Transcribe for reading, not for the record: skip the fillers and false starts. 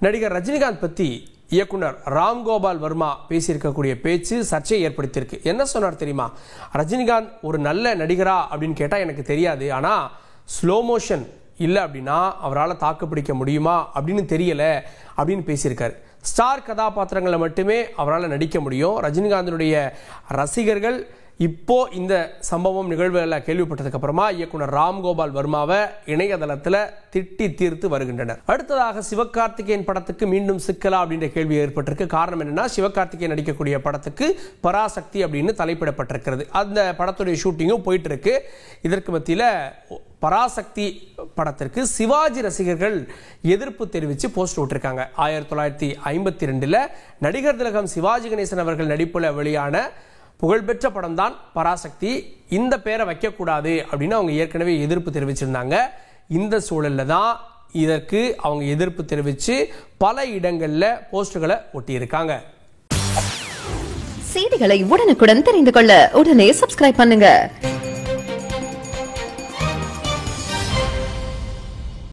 நடிகர் ரஜினிகாந்த் பற்றி இயக்குனர் ராம்கோபால் வர்மா பேசியிருக்கக்கூடிய பேச்சு சர்ச்சையை ஏற்படுத்தியிருக்கு. என்ன சொன்னார் தெரியுமா? ரஜினிகாந்த் ஒரு நல்ல நடிகரா அப்படின்னு கேட்டால் எனக்கு தெரியாது, ஆனால் ஸ்லோ மோஷன் இல்லை அப்படின்னா அவரால் தாக்குப்பிடிக்க முடியுமா அப்படின்னு தெரியல அப்படின்னு பேசியிருக்காரு. ஸ்டார் கதாபாத்திரங்களை மட்டுமே அவரால் நடிக்க முடியும். ரஜினிகாந்தனுடைய ரசிகர்கள் இப்போ இந்த சம்பவம் நிகழ்வுகளில் கேள்விப்பட்டதுக்கு அப்புறமா இயக்குனர் ராம்கோபால் வர்மாவை இணையதளத்தில் திட்டி தீர்த்து வருகின்றனர். அடுத்ததாக சிவகார்த்திகேயன் படத்துக்கு மீண்டும் சிக்கலா அப்படின்ற கேள்வி ஏற்பட்டிருக்கு. காரணம் என்னன்னா, சிவகார்த்திகேயன் நடிக்கக்கூடிய படத்துக்கு பராசக்தி அப்படின்னு தலைப்பிடப்பட்டிருக்கிறது. அந்த படத்துடைய ஷூட்டிங்கும் போயிட்டு இருக்கு. இதற்கு மத்தியில் பராசக்தி படத்திற்கு சிவாஜி ரசிகர்கள் எதிர்ப்பு தெரிவித்து போஸ்ட் விட்டுருக்காங்க. 1952 நடிகர் திலகம் சிவாஜி கணேசன் அவர்கள் நடிப்பில் வெளியான புகழ்பெற்ற படம் தான் பராசக்தி. இந்த பேரை வைக்கக்கூடாது அப்படின்னு அவங்க ஏற்கனவே எதிர்ப்பு தெரிவிச்சிருந்தாங்க. இந்த சூழல்ல தான் இதற்கு அவங்க எதிர்ப்பு தெரிவித்து பல இடங்கள்ல போஸ்டுகளை ஒட்டியிருக்காங்க. செய்திகளை உடனுக்குடன் தெரிந்து கொள்ள உடனே சப்ஸ்கிரைப் பண்ணுங்க.